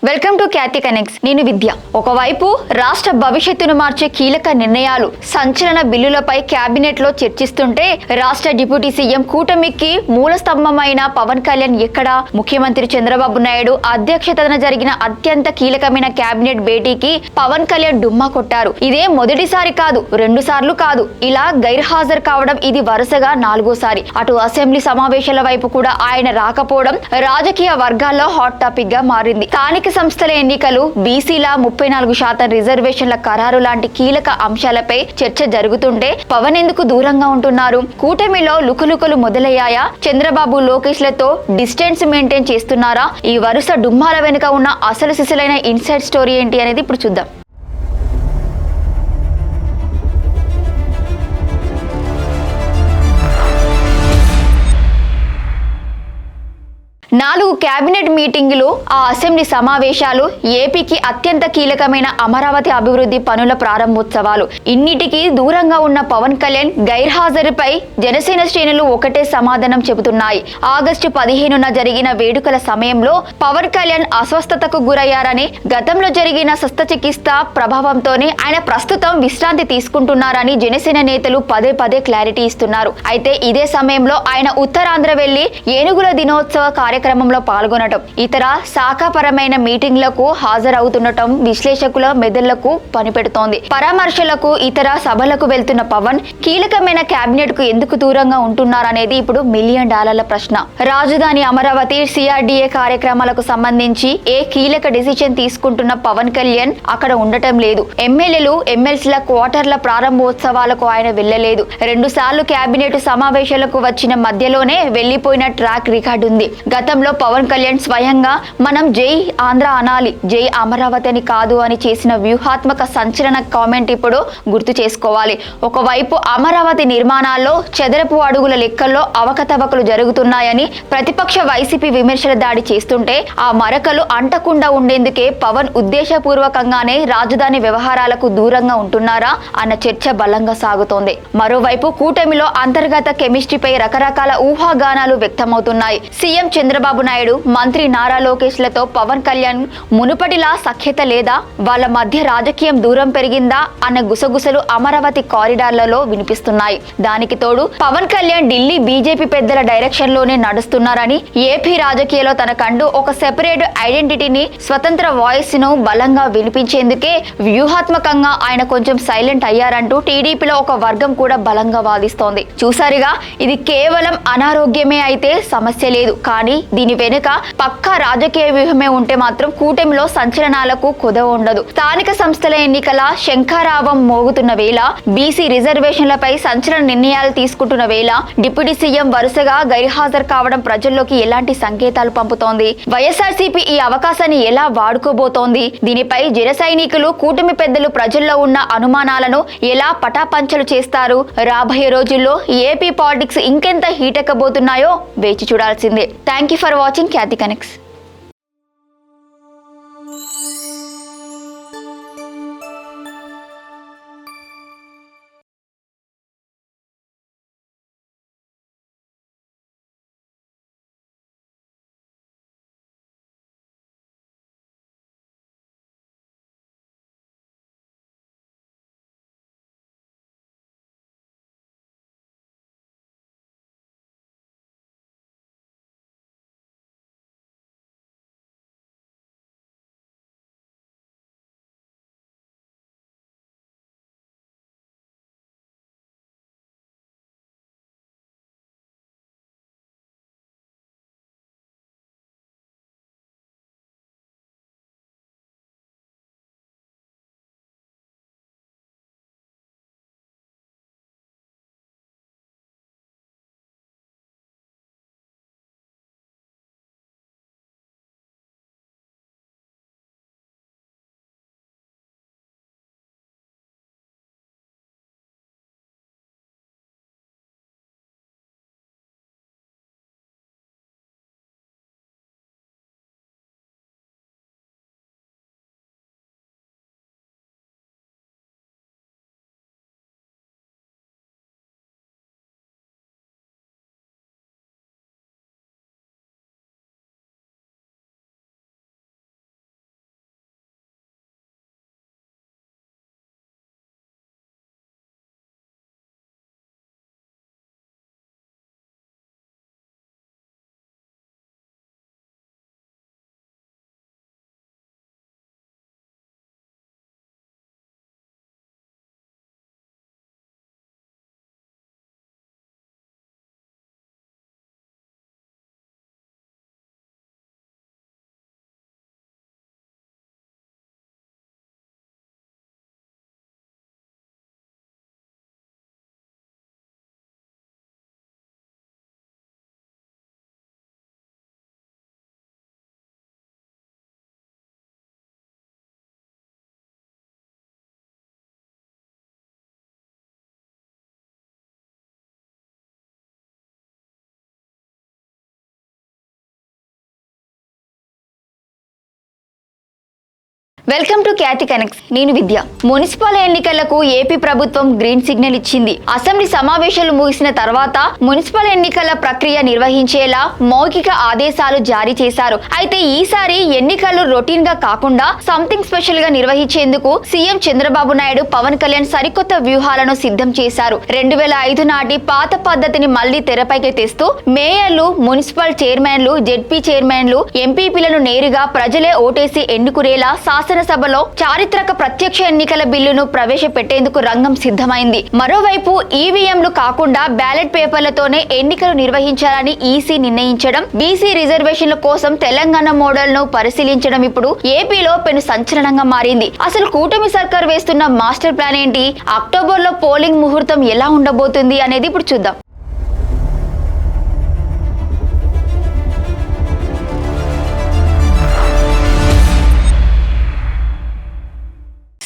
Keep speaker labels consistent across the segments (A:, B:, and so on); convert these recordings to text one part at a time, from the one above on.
A: Welcome to Khyati connects. నేను విద్య. ఒకవైపు రాష్ట్ర భవిష్యత్తును మార్చే కీలక నిర్ణయాలు, సంచలన బిల్లులపై కేబినెట్ లో చర్చిస్తుంటే రాష్ట్ర డిప్యూటీ సీఎం కూటమికి మూల స్తంభమైన పవన్ కళ్యాణ్ ఎక్కడ? ముఖ్యమంత్రి చంద్రబాబు నాయుడు అధ్యక్షతన జరిగిన అత్యంత కీలకమైన కేబినెట్ భేటీకి పవన్ కళ్యాణ్ డుమ్మా కొట్టారు. ఇదే మొదటిసారి కాదు, 2 సార్లు కాదు. ఇలా గైర్హాజరు కావడం ఇది వరుసగా 4వ సారి. అటు అసెంబ్లీ సమావేశాల వైపు కూడా ఆయన రాకపోవడం రాజకీయ వర్గాల్లో హాట్ టాపిక్ గా మారింది. స్థానిక సంస్థల ఎన్నికలు, బీసీల 34% రిజర్వేషన్ల ఖరారు లాంటి కీలక అంశాలపై చర్చ జరుగుతుంటే పవన్ ఎందుకు దూరంగా ఉంటున్నారు? కూటమిలో లుకలుకలు మొదలయ్యాయా? చంద్రబాబు లోకేష్ లతో డిస్టెన్స్ మెయింటైన్ చేస్తున్నారా? ఈ వరుస డుమ్మాల వెనుక ఉన్న అసలు సిసలైన ఇన్సైడ్ స్టోరీ ఏంటి అనేది ఇప్పుడు చూద్దాం. 4 కేబినెట్ మీటింగులు, ఆ అసెంబ్లీ సమావేశాలు, ఏపీకి అత్యంత కీలకమైన అమరావతి అభివృద్ధి పనుల ప్రారంభోత్సవాలు, ఇన్నిటికీ దూరంగా ఉన్న పవన్ కళ్యాణ్ గైర్హాజరుపై జనసేన శ్రేణులు ఒకటే సమాధానం చెబుతున్నాయి. ఆగస్టు 15న జరిగిన వేడుకల సమయంలో పవన్ కళ్యాణ్ అస్వస్థతకు గురయ్యారని, గతంలో జరిగిన శస్త్రచికిత్స ప్రభావంతోనే ఆయన ప్రస్తుతం విశ్రాంతి తీసుకుంటున్నారని జనసేన నేతలు పదే పదే క్లారిటీ ఇస్తున్నారు. అయితే ఇదే సమయంలో ఆయన ఉత్తరాంధ్ర వెళ్లి ఏనుగుల దినోత్సవ కార్యక్రమంలో పాల్గొనటం, ఇతర శాఖాపరమైన మీటింగ్లకు హాజరవుతుండటం విశ్లేషకుల మెదళ్లకు పనిపెడుతోంది. పరామర్శలకు, ఇతర సభలకు వెళ్తున్న పవన్ కీలకమైన కేబినెట్ కు ఎందుకు దూరంగా ఉంటున్నారనేది ఇప్పుడు $1 మిలియన్ ప్రశ్న. రాజధాని అమరావతి, సిఆర్డీఏ కార్యక్రమాలకు సంబంధించి ఏ కీలక డిసిషన్ తీసుకుంటున్న పవన్ కళ్యాణ్ అక్కడ ఉండటం లేదు. ఎమ్మెల్యేలు, ఎమ్మెల్సీల క్వార్టర్ల ప్రారంభోత్సవాలకు ఆయన వెళ్లలేదు. 2 సార్లు కేబినెట్ సమావేశాలకు వచ్చిన మధ్యలోనే వెళ్లిపోయిన ట్రాక్ రికార్డు ఉంది. గతంలో పవన్ కళ్యాణ్ స్వయంగా మనం జై ఆంధ్ర అనాలి, జై అమరావతి అని కాదు అని చేసిన వ్యూహాత్మక సంచలన కామెంట్ ఇప్పుడు గుర్తు చేసుకోవాలి. ఒకవైపు అమరావతి నిర్మాణాల్లో చదరపు అడుగుల లెక్కల్లో అవకతవకలు జరుగుతున్నాయని ప్రతిపక్ష వైసీపీ విమర్శల దాడి చేస్తుంటే, ఆ మరకలు అంటకుండా ఉండేందుకే పవన్ ఉద్దేశపూర్వకంగానే రాజధాని వ్యవహారాలకు దూరంగా ఉంటున్నారా అన్న చర్చ బలంగా సాగుతోంది. మరోవైపు కూటమిలో అంతర్గత కెమిస్ట్రీపై రకరకాల ఊహాగానాలు వ్యక్తమవుతున్నాయి. సీఎం చంద్రబాబు నాయుడు, మంత్రి నారా లోకేష్ లతో పవన్ కళ్యాణ్ మునుపటిలా సఖ్యత లేదా, వాళ్ళ మధ్య రాజకీయం దూరం పెరిగిందా అన్న గుసగుసలు అమరావతి కారిడార్లలో వినిపిస్తున్నాయి. దానికి తోడు పవన్ కళ్యాణ్ ఢిల్లీ బీజేపీ పెద్దల డైరెక్షన్ లోనే నడుస్తున్నారని, ఏపీ రాజకీయాల్లో తనకంటూ ఒక సెపరేట్ ఐడెంటిటీని, స్వతంత్ర వాయిస్ ను బలంగా వినిపించేందుకే వ్యూహాత్మకంగా ఆయన కొంచెం సైలెంట్ అయ్యారంటూ టీడీపీలో ఒక వర్గం కూడా బలంగా వాదిస్తోంది. చూసారుగా, ఇది కేవలం అనారోగ్యమే అయితే సమస్య లేదు, కానీ దీని వెనుక పక్కా రాజకీయ వ్యూహమే ఉంటే మాత్రం కూటమిలో సంచలనాలకు కుదవ ఉండదు. స్థానిక సంస్థల ఎన్నికల శంఖారావం మోగుతున్న వేళ, బీసీ రిజర్వేషన్లపై సంచలన నిర్ణయాలు తీసుకుంటున్న వేళ, డిప్యూటీ సీఎం వరుసగా గైర్హాజరు కావడం ప్రజల్లోకి ఎలాంటి సంకేతాలు పంపుతోంది? వైఎస్ఆర్సీపీ ఈ అవకాశాన్ని ఎలా వాడుకోబోతోంది? దీనిపై జన సైనికులు, కూటమి పెద్దలు ప్రజల్లో ఉన్న అనుమానాలను ఎలా పటాపంచలు చేస్తారు? రాబోయే రోజుల్లో ఏపీ పాలిటిక్స్ ఇంకెంత హీటెక్కబోతున్నాయో వేచి చూడాల్సిందే. Thank you for watching Khyati connects. Welcome to Khyati connects. నేను విద్య. మున్సిపల్ ఎన్నికలకు ఏపీ ప్రభుత్వం గ్రీన్ సిగ్నల్ ఇచ్చింది. అసెంబ్లీ సమావేశాలు ముగిసిన తర్వాత మున్సిపల్ ఎన్నికల ప్రక్రియ నిర్వహించేలా మౌఖిక ఆదేశాలు జారీ చేశారు. అయితే ఈసారి ఎన్నికలు రొటీన్ గా కాకుండా సంథింగ్ స్పెషల్ గా నిర్వహించేందుకు సీఎం చంద్రబాబు నాయుడు, పవన్ కళ్యాణ్ సరికొత్త వ్యూహాలను సిద్ధం చేశారు. 2005 నాటి పాత పద్ధతిని మళ్లీ తెరపైకి తెస్తూ మేయర్లు, మున్సిపల్ చైర్మన్లు, జెడ్పీ చైర్మన్లు, ఎంపీపీలను నేరుగా ప్రజలే ఓటేసి ఎన్నుకునేలా శాసనసభలో చారిత్రక ప్రత్యక్ష ఎన్నికల బిల్లును ప్రవేశపెట్టేందుకు రంగం సిద్ధమైంది. మరోవైపు ఈవీఎంలు కాకుండా బ్యాలెట్ పేపర్లతోనే ఎన్నికలు నిర్వహించాలని ఈసీ నిర్ణయించడం, బీసీ రిజర్వేషన్ల కోసం తెలంగాణ మోడల్ ను పరిశీలించడం ఇప్పుడు ఏపీలో పెను సంచలనంగా మారింది. అసలు కూటమి సర్కార్ వేస్తున్న మాస్టర్ ప్లాన్ ఏంటి? అక్టోబర్ లో పోలింగ్ ముహూర్తం ఎలా ఉండబోతుంది అనేది ఇప్పుడు చూద్దాం.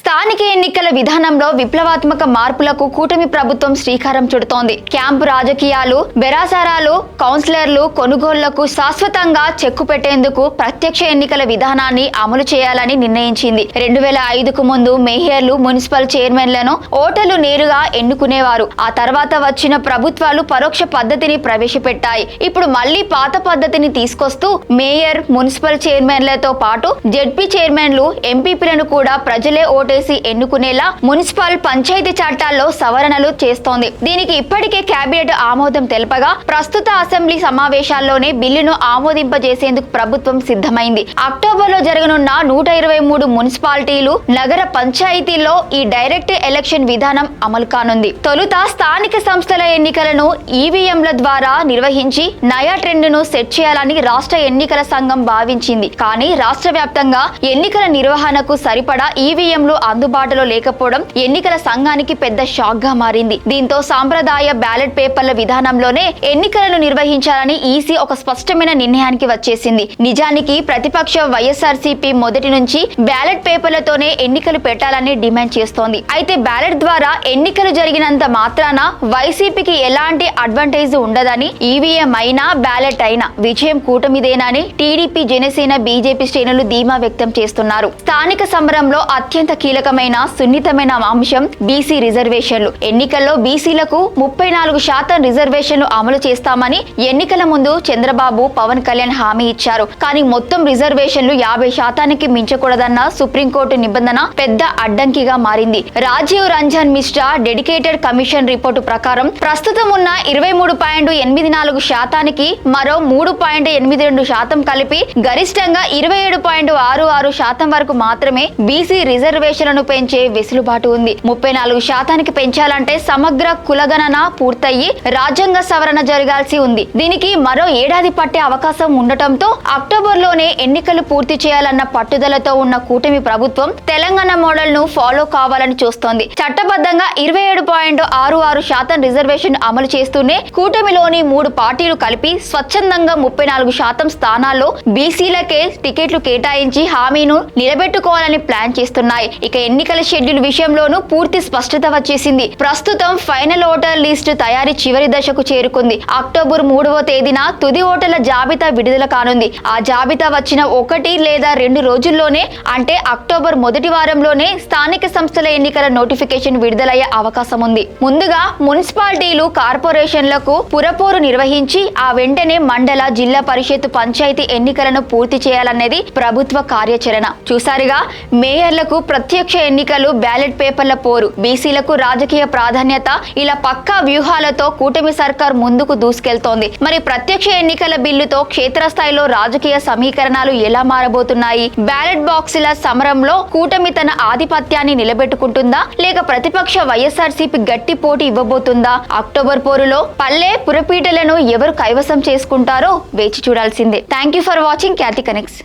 A: స్థానిక ఎన్నికల విధానంలో విప్లవాత్మక మార్పులకు కూటమి ప్రభుత్వం శ్రీకారం చుడుతోంది. క్యాంపు రాజకీయాలు, బెరాసారాలు, కౌన్సిలర్లు కొనుగోళ్లకు శాశ్వతంగా చెక్కు పెట్టేందుకు ప్రత్యక్ష ఎన్నికల విధానాన్ని అమలు చేయాలని నిర్ణయించింది. 2005కు ముందు మేయర్లు, మున్సిపల్ చైర్మన్లను ఓటర్లు నేరుగా ఎన్నుకునేవారు. ఆ తర్వాత వచ్చిన ప్రభుత్వాలు పరోక్ష పద్ధతిని ప్రవేశపెట్టాయి. ఇప్పుడు మళ్లీ పాత పద్ధతిని తీసుకొస్తూ మేయర్, మున్సిపల్ చైర్మన్లతో పాటు జెడ్పీ చైర్మన్లు, ఎంపీపీలను కూడా ప్రజలే ఓటేసి ఎన్నుకునేలా మున్సిపల్, పంచాయతీ చట్టాల్లో సవరణలు చేస్తోంది. దీనికి ఇప్పటికే కేబినెట్ ఆమోదం తెలపగా ప్రస్తుత అసెంబ్లీ సమావేశాల్లోనే బిల్లును ఆమోదింపజేసేందుకు ప్రభుత్వం సిద్ధమైంది. అక్టోబర్ లో జరగనున్న 123 మున్సిపాలిటీలు, నగర పంచాయతీల్లో ఈ డైరెక్ట్ ఎలక్షన్ విధానం అమలు కానుంది. తొలుత స్థానిక సంస్థల ఎన్నికలను ఈవీఎంల ద్వారా నిర్వహించి నయా ట్రెండ్ ను సెట్ చేయాలని రాష్ట్ర ఎన్నికల సంఘం భావించింది. కానీ రాష్ట్ర వ్యాప్తంగా ఎన్నికల నిర్వహణకు సరిపడా ఈవీఎంలు అందుబాటులో లేకపోవడం ఎన్నికల సంఘానికి పెద్ద షాక్ గా మారింది. దీంతో సాంప్రదాయ బ్యాలెట్ పేపర్ల విధానంలోనే ఎన్నికలను నిర్వహించాలని ఈసీ ఒక స్పష్టమైన నిర్ణయానికి వచ్చేసింది. నిజానికి ప్రతిపక్ష వైఎస్ఆర్సీపీ మొదటి నుంచి బ్యాలెట్ పేపర్లతోనే ఎన్నికలు పెట్టాలని డిమాండ్ చేస్తోంది. అయితే బ్యాలెట్ ద్వారా ఎన్నికలు జరిగినంత మాత్రాన వైసీపీకి ఎలాంటి అడ్వాంటేజ్ ఉండదని, ఈవీఎం అయినా బ్యాలెట్ అయినా విజయం కూటమిదేనని టీడీపీ, జనసేన, బీజేపీ శ్రేణులు ధీమా వ్యక్తం చేస్తున్నారు. స్థానిక సమరంలో అత్యంత కీలకమైన, సున్నితమైన అంశం బీసీ రిజర్వేషన్లు. ఎన్నికల్లో బీసీలకు 34% రిజర్వేషన్లు అమలు చేస్తామని ఎన్నికల ముందు చంద్రబాబు, పవన్ కళ్యాణ్ హామీ ఇచ్చారు. కానీ మొత్తం రిజర్వేషన్లు 50% మించకూడదన్న సుప్రీంకోర్టు నిబంధన పెద్ద అడ్డంకిగా మారింది. Rajiv Ranjan Mishra dedicated commission report ప్రకారం ప్రస్తుతం ఉన్న 23.84% మరో 3.82% కలిపి గరిష్టంగా 27.66% వరకు మాత్రమే బీసీ రిజర్వేషన్లను పెంచే వెసులుబాటు ఉంది. 34% పెంచాలంటే సమగ్ర కులగణన పూర్తయి రాజ్యాంగ సవరణ జరగాల్సి ఉంది. దీనికి మరో ఏడాది పట్టే అవకాశం ఉండటంతో అక్టోబర్ లోనే ఎన్నికలు పూర్తి చేయాలన్న పట్టుదలతో ఉన్న కూటమి ప్రభుత్వం తెలంగాణ మోడల్ ను ఫాలో కావాలని చూస్తోంది. చట్టబద్ధంగా 27.66% రిజర్వేషన్ అమలు చేస్తూనే కూటమిలోని 3 పార్టీలు కలిపి స్వచ్ఛందంగా 34% స్థానాల్లో బీసీలకే టికెట్లు కేటాయించి హామీను నిలబెట్టుకోవాలని ప్లాన్ చేస్తున్నాయి. ఇక ఎన్నికల షెడ్యూల్ విషయంలోనూ పూర్తి స్పష్టత వచ్చేసింది. ప్రస్తుతం ఫైనల్ ఓటర్ లిస్టు తయారీ చివరి దశకు చేరుకుంది. అక్టోబర్ 3వ తేదీన తుది ఓటర్ల జాబితా విడుదల కానుంది. ఆ జాబితా వచ్చిన 1 లేదా 2 రోజుల్లోనే, అంటే అక్టోబర్ మొదటి వారంలోనే స్థానిక సంస్థల ఎన్నికల నోటిఫికేషన్ విడుదలయ్యే అవకాశం ఉంది. ముందుగా మున్సిపాలిటీలు, కార్పొరేషన్లకు పురపోరు నిర్వహించి ఆ వెంటనే మండల, జిల్లా పరిషత్, పంచాయతీ ఎన్నికలను పూర్తి చేయాలనేది ప్రభుత్వ కార్యాచరణ. చూసారుగా, మేయర్లకు ప్రత్యక్ష ఎన్నికలు, బ్యాలెట్ పేపర్ల పోరు, బీసీలకు రాజకీయ ప్రాధాన్యత, ఇలా పక్కా వ్యూహాలతో కూటమి సర్కార్ ముందుకు దూసుకెళ్తోంది. మరి ప్రత్యక్ష ఎన్నికల బిల్లుతో క్షేత్రస్థాయిలో రాజకీయ సమీకరణాలు ఎలా మారబోతున్నాయి? బ్యాలెట్ బాక్సుల సమరంలో కూటమి తన ఆధిపత్యాన్ని నిలబెట్టుకుంటుందా, లేక ప్రతిపక్ష వైఎస్ఆర్సీపీ గట్టి పోటీ ఇవ్వబోతుందా? అక్టోబర్ పోరులో పల్లె పురపీటలను ఎవరు కైవసం చేసుకుంటారో వేచి చూడాల్సిందే. Thank you for watching Khyati connects.